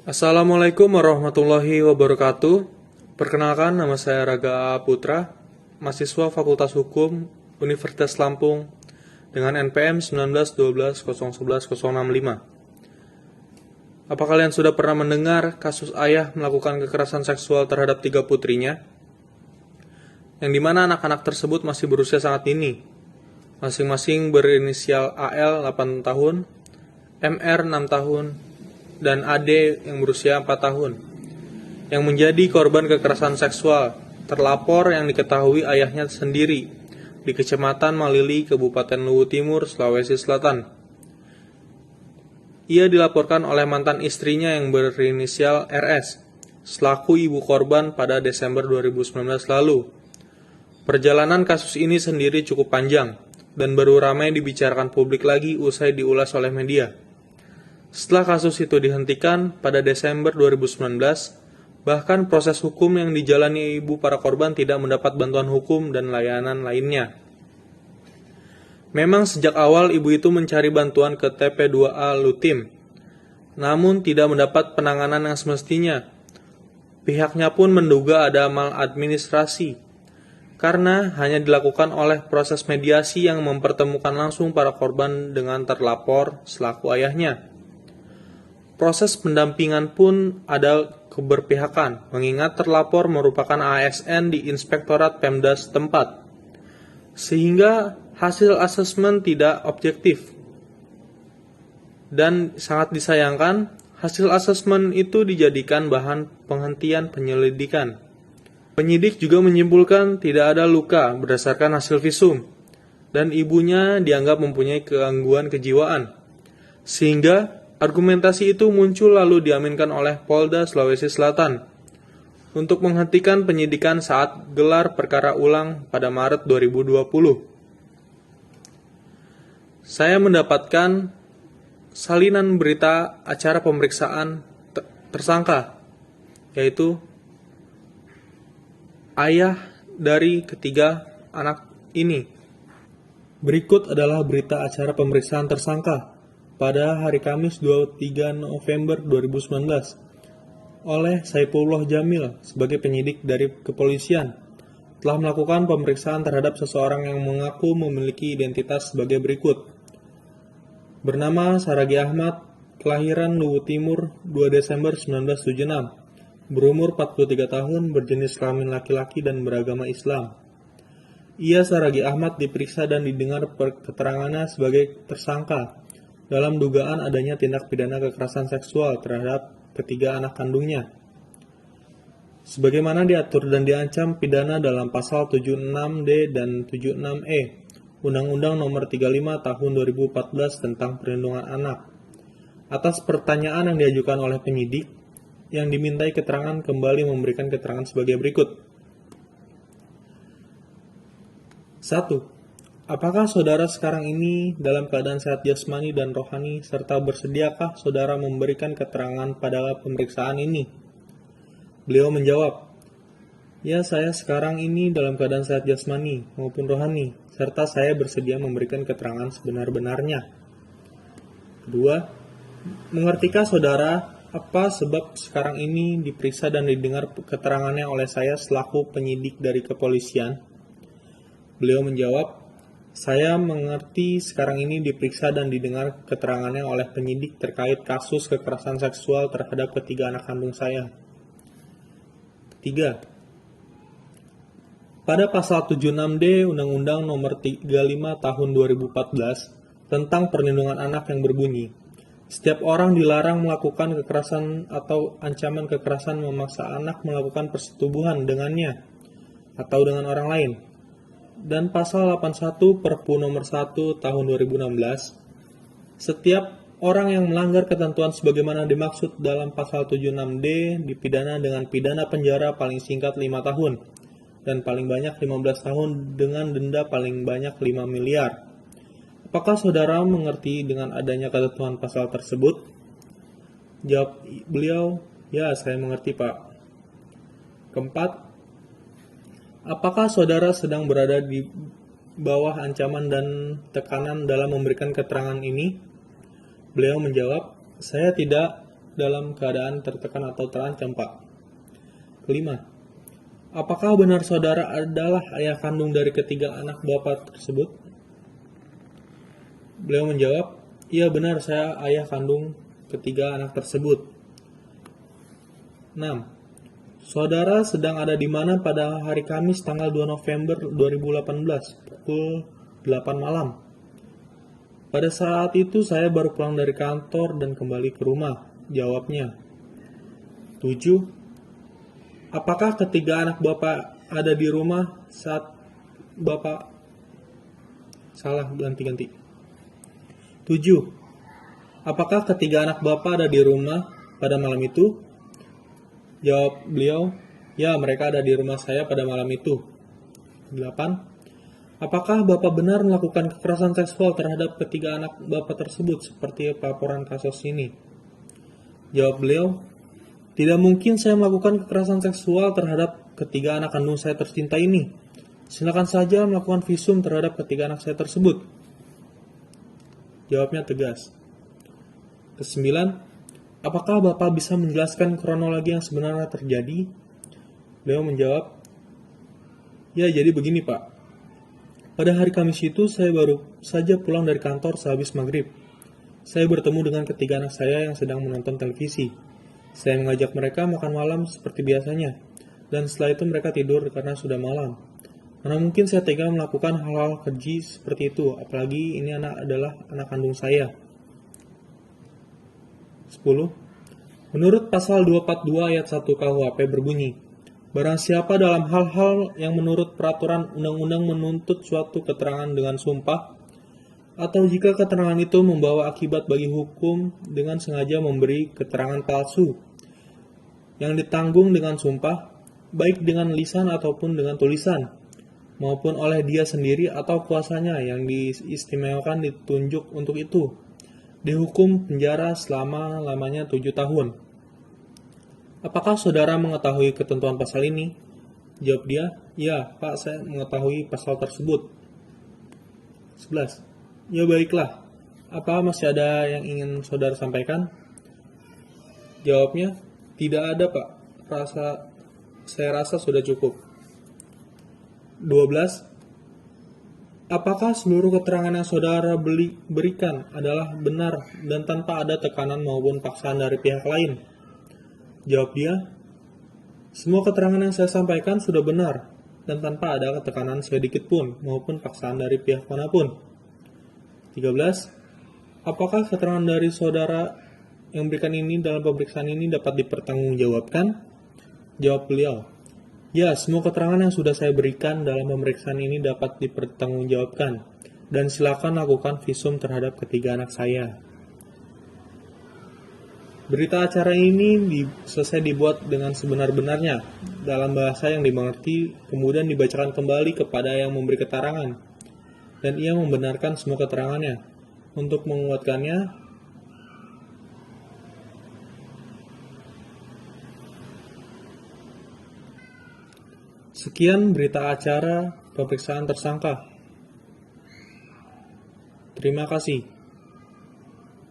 Assalamualaikum warahmatullahi wabarakatuh. Perkenalkan, nama saya Raga Putra, mahasiswa Fakultas Hukum Universitas Lampung dengan NPM 1912011065. Apa kalian sudah pernah mendengar kasus ayah melakukan kekerasan seksual terhadap 3 putrinya? Yang dimana anak-anak tersebut masih berusia sangat dini, masing-masing berinisial AL 8 tahun, MR 6 tahun, dan AD yang berusia 4 tahun, yang menjadi korban kekerasan seksual, terlapor yang diketahui ayahnya sendiri di Kecamatan Malili, Kabupaten Luwu Timur, Sulawesi Selatan. Ia dilaporkan oleh mantan istrinya yang berinisial RS, selaku ibu korban pada Desember 2019 lalu. Perjalanan kasus ini sendiri cukup panjang, dan baru ramai dibicarakan publik lagi usai diulas oleh media. Setelah kasus itu dihentikan pada Desember 2019, bahkan proses hukum yang dijalani ibu para korban tidak mendapat bantuan hukum dan layanan lainnya. Memang sejak awal ibu itu mencari bantuan ke TP2A Lutim, namun tidak mendapat penanganan yang semestinya. Pihaknya pun menduga ada maladministrasi, karena hanya dilakukan oleh proses mediasi yang mempertemukan langsung para korban dengan terlapor selaku ayahnya. Proses pendampingan pun ada keberpihakan, mengingat terlapor merupakan ASN di Inspektorat Pemda setempat, sehingga hasil asesmen tidak objektif. Dan sangat disayangkan, hasil asesmen itu dijadikan bahan penghentian penyelidikan. Penyidik juga menyimpulkan tidak ada luka berdasarkan hasil visum, dan ibunya dianggap mempunyai gangguan kejiwaan, sehingga argumentasi itu muncul lalu diaminkan oleh Polda Sulawesi Selatan untuk menghentikan penyidikan saat gelar perkara ulang pada Maret 2020. Saya mendapatkan salinan berita acara pemeriksaan tersangka, yaitu ayah dari ketiga anak ini. Berikut adalah berita acara pemeriksaan tersangka pada hari Kamis 23 November 2019 oleh Saifullah Jamil sebagai penyidik dari kepolisian telah melakukan pemeriksaan terhadap seseorang yang mengaku memiliki identitas sebagai berikut. Bernama Saragi Ahmad, kelahiran Luwu Timur 2 Desember 1976, berumur 43 tahun, berjenis kelamin laki-laki dan beragama Islam. Ia Saragi Ahmad diperiksa dan didengar keterangannya sebagai tersangka dalam dugaan adanya tindak pidana kekerasan seksual terhadap ketiga anak kandungnya, sebagaimana diatur dan diancam pidana dalam pasal 76D dan 76E Undang-Undang Nomor 35 Tahun 2014 tentang Perlindungan Anak. Atas pertanyaan yang diajukan oleh penyidik, yang dimintai keterangan kembali memberikan keterangan sebagai berikut. 1. Apakah saudara sekarang ini dalam keadaan sehat jasmani dan rohani, serta bersediakah saudara memberikan keterangan pada pemeriksaan ini? Beliau menjawab, ya, saya sekarang ini dalam keadaan sehat jasmani maupun rohani, serta saya bersedia memberikan keterangan sebenar-benarnya. 2. Mengertikah saudara apa sebab sekarang ini diperiksa dan didengar keterangannya oleh saya selaku penyidik dari kepolisian? Beliau menjawab, saya mengerti sekarang ini diperiksa dan didengar keterangannya oleh penyidik terkait kasus kekerasan seksual terhadap ketiga anak kandung saya. 3. Pada pasal 76D Undang-Undang Nomor 35 Tahun 2014 tentang Perlindungan Anak yang berbunyi, setiap orang dilarang melakukan kekerasan atau ancaman kekerasan memaksa anak melakukan persetubuhan dengannya atau dengan orang lain. Dan pasal 81 Perpu nomor 1 tahun 2016, setiap orang yang melanggar ketentuan sebagaimana dimaksud dalam pasal 76D dipidana dengan pidana penjara paling singkat 5 tahun dan paling banyak 15 tahun dengan denda paling banyak 5 miliar. Apakah saudara mengerti dengan adanya ketentuan pasal tersebut? Jawab beliau, ya, saya mengerti, Pak. 4. Apakah saudara sedang berada di bawah ancaman dan tekanan dalam memberikan keterangan ini? Beliau menjawab, saya tidak dalam keadaan tertekan atau terancam, Pak. Kelima, apakah benar saudara adalah ayah kandung dari ketiga anak Bapak tersebut? Beliau menjawab, iya benar, saya ayah kandung ketiga anak tersebut. 6. Saudara sedang ada di mana pada hari Kamis tanggal 2 November 2018 pukul 8 malam? Pada saat itu saya baru pulang dari kantor dan kembali ke rumah. Jawabnya. 7. Apakah ketiga anak Bapak ada di rumah saat Bapak salah ganti-ganti? 7. Apakah ketiga anak Bapak ada di rumah pada malam itu? Jawab beliau, ya mereka ada di rumah saya pada malam itu. 8. Apakah Bapak benar melakukan kekerasan seksual terhadap ketiga anak Bapak tersebut seperti laporan kasus ini? Jawab beliau, tidak mungkin saya melakukan kekerasan seksual terhadap ketiga anak kandung saya tercinta ini. Silakan saja melakukan visum terhadap ketiga anak saya tersebut. Jawabnya tegas. Kesembilan, apakah Bapak bisa menjelaskan kronologi yang sebenarnya terjadi? Beliau menjawab, ya jadi begini Pak. Pada hari Kamis itu saya baru saja pulang dari kantor sehabis maghrib. Saya bertemu dengan ketiga anak saya yang sedang menonton televisi. Saya mengajak mereka makan malam seperti biasanya, dan setelah itu mereka tidur karena sudah malam. Mana mungkin saya tega melakukan hal-hal keji seperti itu, apalagi ini adalah anak kandung saya. 10. Menurut pasal 242 ayat 1 KUHP berbunyi, barang siapa dalam hal-hal yang menurut peraturan undang-undang menuntut suatu keterangan dengan sumpah, atau jika keterangan itu membawa akibat bagi hukum dengan sengaja memberi keterangan palsu, yang ditanggung dengan sumpah, baik dengan lisan ataupun dengan tulisan, maupun oleh dia sendiri atau kuasanya yang diistimewakan ditunjuk untuk itu, dihukum penjara selama-lamanya 7 tahun. Apakah saudara mengetahui ketentuan pasal ini? Jawab dia, ya Pak, saya mengetahui pasal tersebut. 11. Ya baiklah, apa masih ada yang ingin saudara sampaikan? Jawabnya, tidak ada Pak, saya rasa sudah cukup. 12. Apakah seluruh keterangan yang saudara berikan adalah benar dan tanpa ada tekanan maupun paksaan dari pihak lain? Jawab dia, semua keterangan yang saya sampaikan sudah benar dan tanpa ada tekanan sedikit pun maupun paksaan dari pihak manapun. 13. Apakah keterangan dari saudara yang berikan ini dalam pemeriksaan ini dapat dipertanggungjawabkan? Jawab beliau, ya, semua keterangan yang sudah saya berikan dalam pemeriksaan ini dapat dipertanggungjawabkan, dan silakan lakukan visum terhadap ketiga anak saya. Berita acara ini selesai dibuat dengan sebenar-benarnya, dalam bahasa yang dimengerti, kemudian dibacakan kembali kepada yang memberi keterangan, dan ia membenarkan semua keterangannya. Untuk menguatkannya, sekian berita acara pemeriksaan tersangka. Terima kasih.